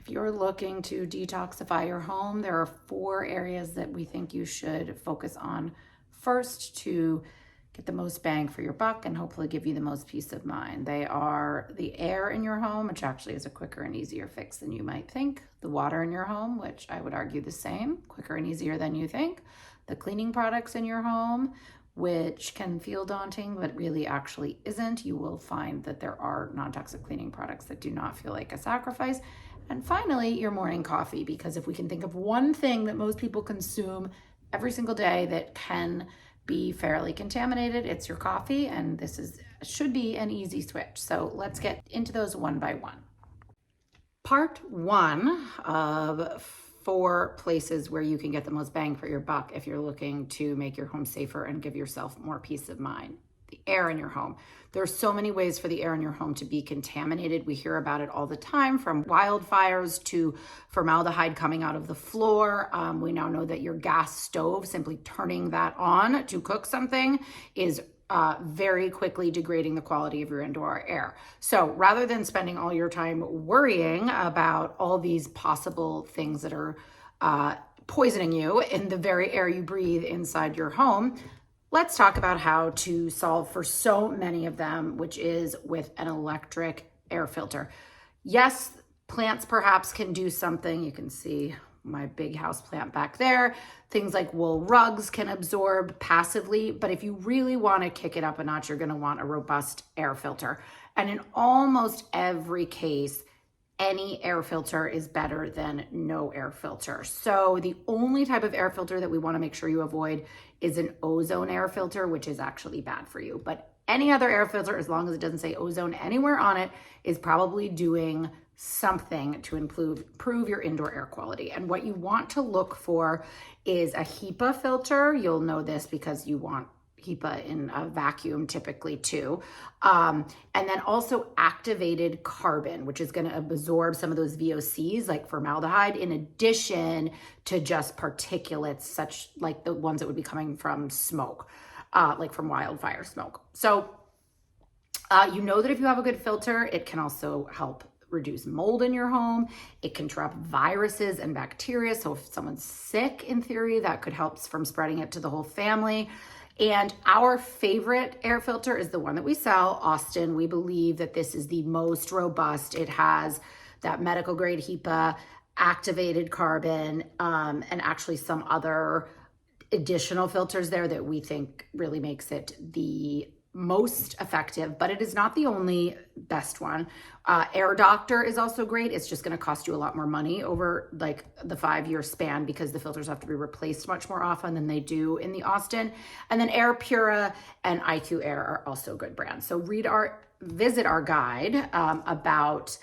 If you're looking to detoxify your home, there are 4 areas that we think you should focus on first to get the most bang for your buck and hopefully give you the most peace of mind. They are the air in your home, which actually is a quicker and easier fix than you might think. The water in your home, which I would argue the same, quicker and easier than you think. The cleaning products in your home, which can feel daunting, but really actually isn't. You will find that there are non-toxic cleaning products that do not feel like a sacrifice. And finally, your morning coffee, because if we can think of one thing that most people consume every single day that can be fairly contaminated, it's your coffee, and this should be an easy switch. So let's get into those one by one. Part 1 of 4 places where you can get the most bang for your buck if you're looking to make your home safer and give yourself more peace of mind. The air in your home. There are so many ways for the air in your home to be contaminated. We hear about it all the time, from wildfires to formaldehyde coming out of the floor. We now know that your gas stove, simply turning that on to cook something, is very quickly degrading the quality of your indoor air. So rather than spending all your time worrying about all these possible things that are poisoning you in the very air you breathe inside your home, let's talk about how to solve for so many of them, which is with an electric air filter. Yes, plants perhaps can do something. You can see my big house plant back there. Things like wool rugs can absorb passively, but if you really want to kick it up a notch, you're going to want a robust air filter. And in almost every case, any air filter is better than no air filter. So the only type of air filter that we want to make sure you avoid is an ozone air filter, which is actually bad for you. But any other air filter, as long as it doesn't say ozone anywhere on it, is probably doing something to improve your indoor air quality. And what you want to look for is a HEPA filter. You'll know this because you want HEPA in a vacuum typically too. And then also activated carbon, which is going to absorb some of those VOCs like formaldehyde, in addition to just particulates, such like the ones that would be coming from smoke, like from wildfire smoke. So you know that if you have a good filter, it can also help reduce mold in your home. It can trap viruses and bacteria. So if someone's sick, in theory, that could help from spreading it to the whole family. And our favorite air filter is the one that we sell, Austin. We believe that this is the most robust. It has that medical grade HEPA, activated carbon, and actually some other additional filters there that we think really makes it the most effective, but it is not the only best one. Air Doctor is also great. It's just going to cost you a lot more money over like the 5-year span because the filters have to be replaced much more often than they do in the Austin. And then Air Pura and IQ Air are also good brands. So visit our guide about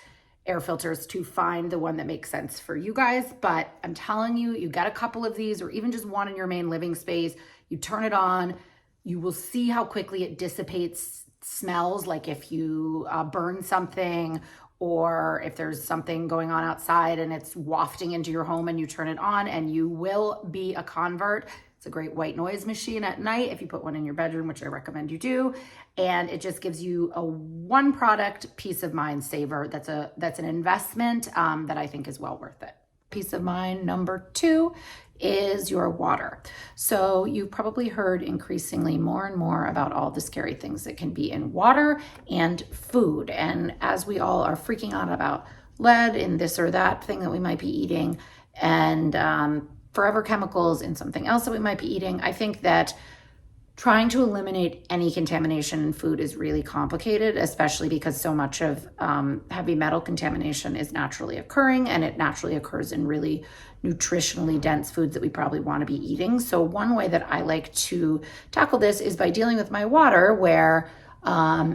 air filters to find the one that makes sense for you guys. But I'm telling you, you get a couple of these, or even just one in your main living space, you turn it on, you will see how quickly it dissipates smells, like if you burn something, or if there's something going on outside and it's wafting into your home and you turn it on, and you will be a convert. It's a great white noise machine at night if you put one in your bedroom, which I recommend you do. And it just gives you a one product peace of mind saver. That's an investment that I think is well worth it. Peace of mind number 2 is your water. So you've probably heard increasingly more and more about all the scary things that can be in water and food. And as we all are freaking out about lead in this or that thing that we might be eating, and forever chemicals in something else that we might be eating, I think that trying to eliminate any contamination in food is really complicated, especially because so much of heavy metal contamination is naturally occurring, and it naturally occurs in really nutritionally dense foods that we probably want to be eating. So one way that I like to tackle this is by dealing with my water, where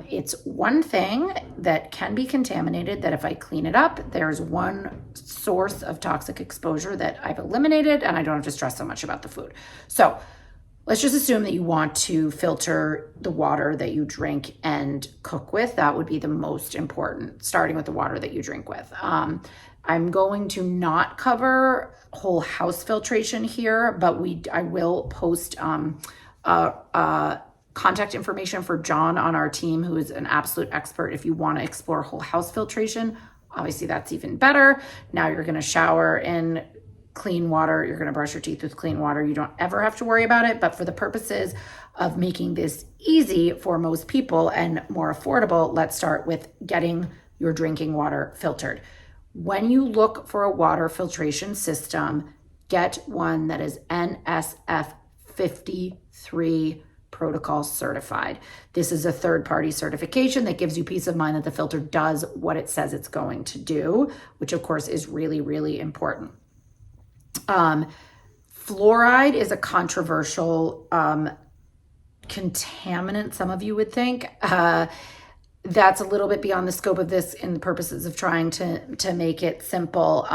it's one thing that can be contaminated that if I clean it up, there's one source of toxic exposure that I've eliminated, and I don't have to stress so much about the food. So let's just assume that you want to filter the water that you drink and cook with. That would be the most important, starting with the water that you drink with. I'm going to not cover whole house filtration here, but I will post contact information for John on our team, who is an absolute expert if you want to explore whole house filtration obviously that's even better. Now you're going to shower in clean water. You're going to brush your teeth with clean water. You don't ever have to worry about it. But for the purposes of making this easy for most people and more affordable, let's start with getting your drinking water filtered. When you look for a water filtration system, get one that is NSF 53 protocol certified. This is a third-party certification that gives you peace of mind that the filter does what it says it's going to do, which of course is really, really important. Fluoride is a controversial contaminant, some of you would think. That's a little bit beyond the scope of this in the purposes of trying to make it simple.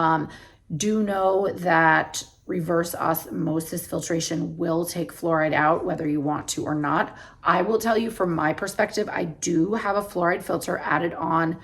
Do know that reverse osmosis filtration will take fluoride out, whether you want to or not. I will tell you from my perspective, I do have a fluoride filter added on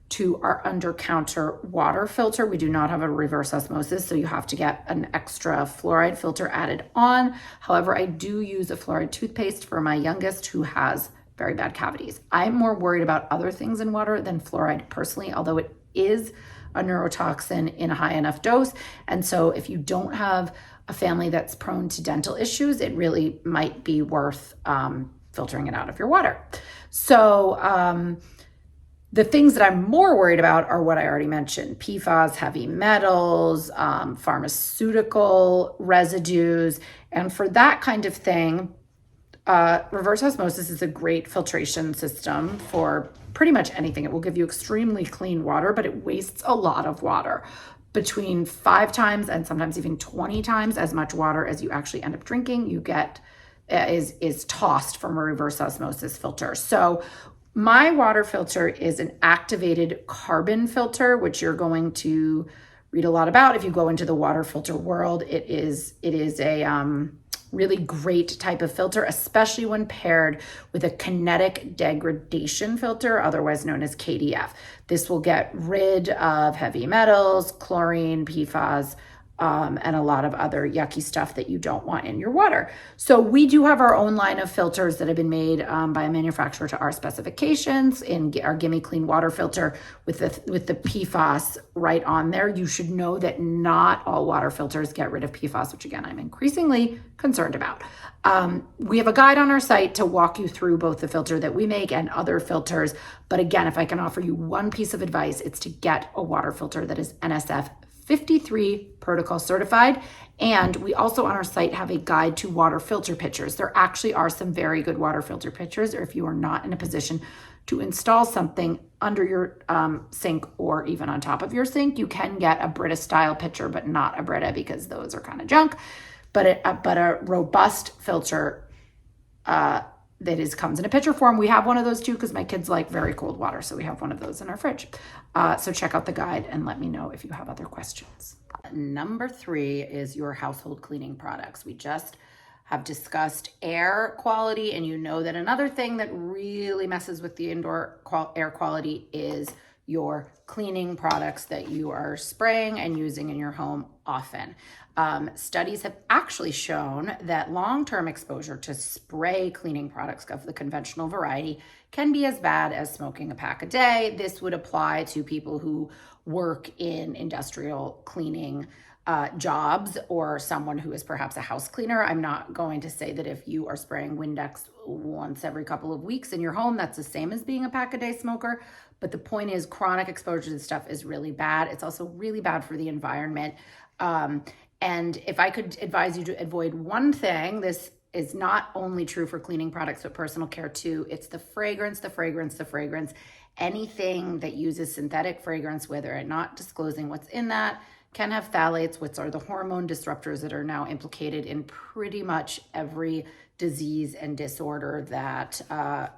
to our under-counter water filter. We do not have a reverse osmosis, so you have to get an extra fluoride filter added on. However, I do use a fluoride toothpaste for my youngest who has very bad cavities. I'm more worried about other things in water than fluoride personally, although it is a neurotoxin in a high enough dose. And so if you don't have a family that's prone to dental issues, it really might be worth filtering it out of your water. So the things that I'm more worried about are what I already mentioned: PFAS, heavy metals, pharmaceutical residues. And for that kind of thing, reverse osmosis is a great filtration system for pretty much anything. It will give you extremely clean water, but it wastes a lot of water. Between 5 times and sometimes even 20 times as much water as you actually end up drinking, you get is tossed from a reverse osmosis filter. So my water filter is an activated carbon filter, which you're going to read a lot about if you go into the water filter world. It is a really great type of filter, especially when paired with a kinetic degradation filter, otherwise known as KDF. This will get rid of heavy metals, chlorine, PFAS, and a lot of other yucky stuff that you don't want in your water. So we do have our own line of filters that have been made by a manufacturer to our specifications in our Gimme Clean water filter with the PFAS right on there. You should know that not all water filters get rid of PFAS, which again, I'm increasingly concerned about. We have a guide on our site to walk you through both the filter that we make and other filters. But again, if I can offer you one piece of advice, it's to get a water filter that is NSF 53 protocol certified. And we also on our site have a guide to water filter pitchers. There actually are some very good water filter pitchers, or if you are not in a position to install something under your sink or even on top of your sink, you can get a Brita style pitcher, but not a Brita because those are kind of junk. But a robust filter that comes in a pitcher form. We have one of those too because my kids like very cold water, so we have one of those in our fridge. So check out the guide and let me know if you have other questions. Number 3 is your household cleaning products. We just have discussed air quality, and you know that another thing that really messes with the indoor air quality is your cleaning products that you are spraying and using in your home often. Studies have actually shown that long-term exposure to spray cleaning products of the conventional variety can be as bad as smoking a pack a day. This would apply to people who work in industrial cleaning jobs, or someone who is perhaps a house cleaner. I'm not going to say that if you are spraying Windex once every couple of weeks in your home, that's the same as being a pack a day smoker. But the point is, chronic exposure to this stuff is really bad. It's also really bad for the environment. And if I could advise you to avoid one thing, this is not only true for cleaning products, but personal care too. It's the fragrance, the fragrance, the fragrance. Anything that uses synthetic fragrance, whether or not disclosing what's in that, can have phthalates, which are the hormone disruptors that are now implicated in pretty much every disease and disorder that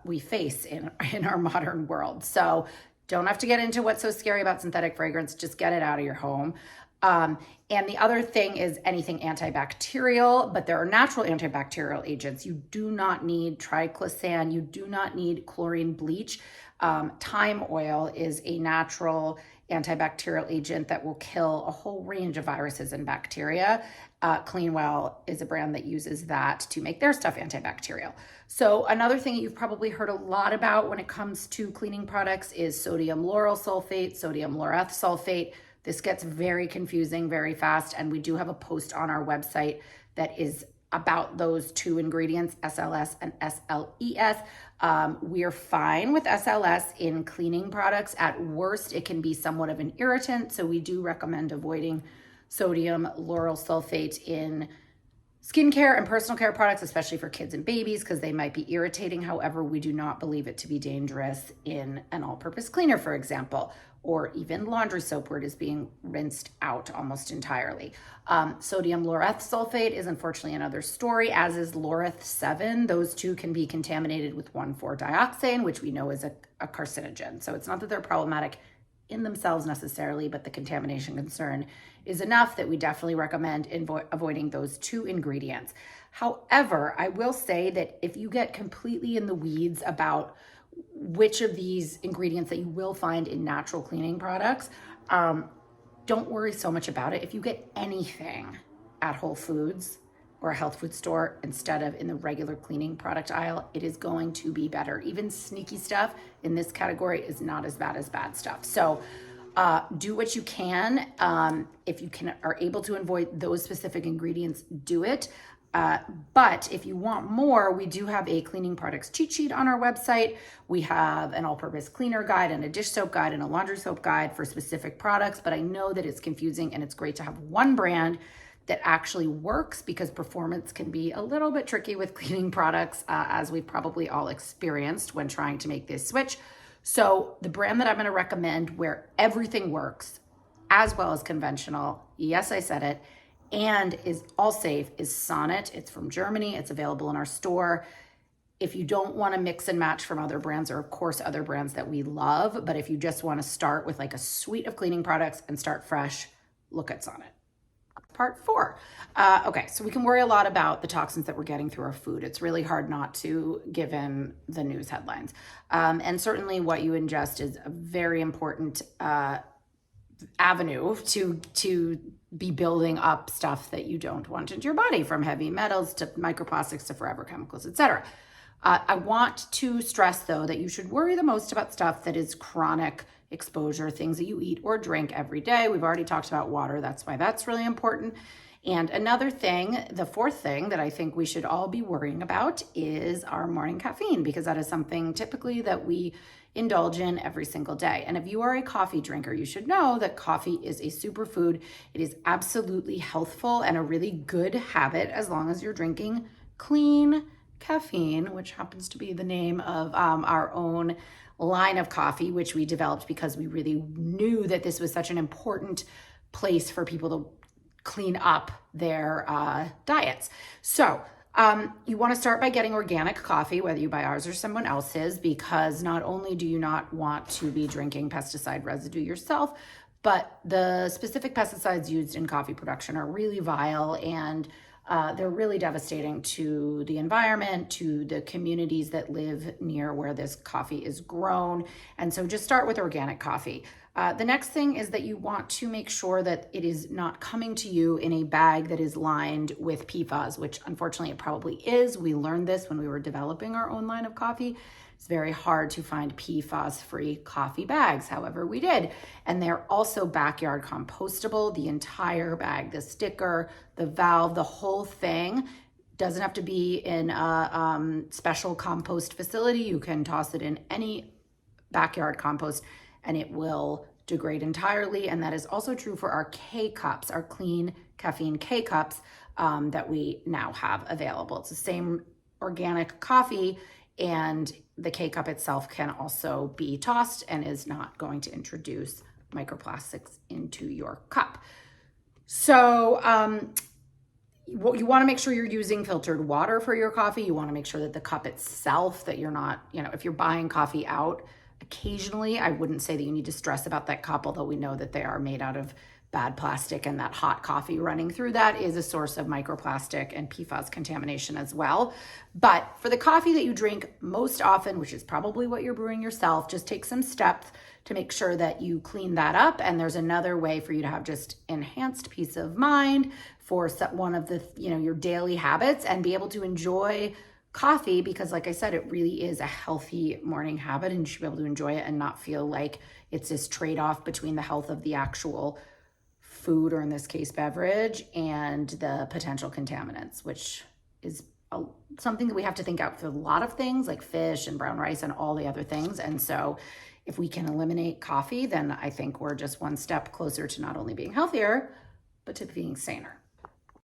we face in our modern world. So don't have to get into what's so scary about synthetic fragrance. Just get it out of your home. And the other thing is anything antibacterial, but there are natural antibacterial agents. You do not need triclosan. You do not need chlorine bleach. Thyme oil is a natural antibacterial agent that will kill a whole range of viruses and bacteria. Cleanwell is a brand that uses that to make their stuff antibacterial. So another thing that you've probably heard a lot about when it comes to cleaning products is sodium lauryl sulfate, sodium laureth sulfate. This gets very confusing very fast, and we do have a post on our website that is about those two ingredients, SLS and SLES. We are fine with SLS in cleaning products. At worst, it can be somewhat of an irritant, so we do recommend avoiding sodium lauryl sulfate in skincare and personal care products, especially for kids and babies, because they might be irritating. However, we do not believe it to be dangerous in an all-purpose cleaner, for example, or even laundry soap where it is being rinsed out almost entirely. Sodium laureth sulfate is unfortunately another story, as is laureth 7. Those two can be contaminated with 1,4-dioxane, which we know is a carcinogen. So it's not that they're problematic in themselves necessarily, but the contamination concern is enough that we definitely recommend avoiding those two ingredients. However, I will say that if you get completely in the weeds about which of these ingredients that you will find in natural cleaning products, don't worry so much about it. If you get anything at Whole Foods or a health food store instead of in the regular cleaning product aisle, it is going to be better. Even sneaky stuff in this category is not as bad as bad stuff. So do what you can. If you are able to avoid those specific ingredients, do it. But if you want more, we do have a cleaning products cheat sheet on our website. We have an all-purpose cleaner guide and a dish soap guide and a laundry soap guide for specific products. But I know that it's confusing, and it's great to have one brand that actually works, because performance can be a little bit tricky with cleaning products, as we've probably all experienced when trying to make this switch. So the brand that I'm going to recommend where everything works as well as conventional, yes, I said it, and is all safe, is Sonnet. It's from Germany. It's available in our store. If you don't want to mix and match from other brands, or of course other brands that we love, but if you just want to start with like a suite of cleaning products and start fresh, look at Sonnet. Part 4. Okay, so we can worry a lot about the toxins that we're getting through our food. It's really hard not to, given the news headlines. And certainly what you ingest is a very important avenue to be building up stuff that you don't want into your body, from heavy metals to microplastics to forever chemicals, etc. I want to stress, though, that you should worry the most about stuff that is chronic exposure, things that you eat or drink every day. We've already talked about water. That's why that's really important. And another thing, the fourth thing that I think we should all be worrying about is our morning caffeine, because that is something typically that we indulge in every single day. And if you are a coffee drinker, you should know that coffee is a superfood. It is absolutely healthful and a really good habit as long as you're drinking clean caffeine, which happens to be the name of our own line of coffee, which we developed because we really knew that this was such an important place for people to clean up their diets. So you want to start by getting organic coffee, whether you buy ours or someone else's, because not only do you not want to be drinking pesticide residue yourself, but the specific pesticides used in coffee production are really vile, and they're really devastating to the environment, to the communities that live near where this coffee is grown. And so just start with organic coffee. The next thing is that you want to make sure that it is not coming to you in a bag that is lined with PFAS, which unfortunately it probably is. We learned this when we were developing our own line of coffee. It's very hard to find PFAS-free coffee bags. However, we did. And they're also backyard compostable. The entire bag, the sticker, the valve, the whole thing doesn't have to be in a special compost facility. You can toss it in any backyard compost and it will degrade entirely. And that is also true for our K-Cups, our clean caffeine K-Cups that we now have available. It's the same organic coffee, and the K-Cup itself can also be tossed and is not going to introduce microplastics into your cup. So you want to make sure you're using filtered water for your coffee. You want to make sure that the cup itself, that you're not, if you're buying coffee out, occasionally, I wouldn't say that you need to stress about that cup, although we know that they are made out of bad plastic and that hot coffee running through that is a source of microplastic and PFAS contamination as well. But for the coffee that you drink most often, which is probably what you're brewing yourself, just take some steps to make sure that you clean that up. And there's another way for you to have just enhanced peace of mind for one of the, your daily habits and be able to enjoy coffee, because like I said, it really is a healthy morning habit and you should be able to enjoy it and not feel like it's this trade-off between the health of the actual food, or in this case, beverage, and the potential contaminants, which is something that we have to think out for a lot of things like fish and brown rice and all the other things. And so if we can eliminate coffee, then I think we're just one step closer to not only being healthier, but to being saner.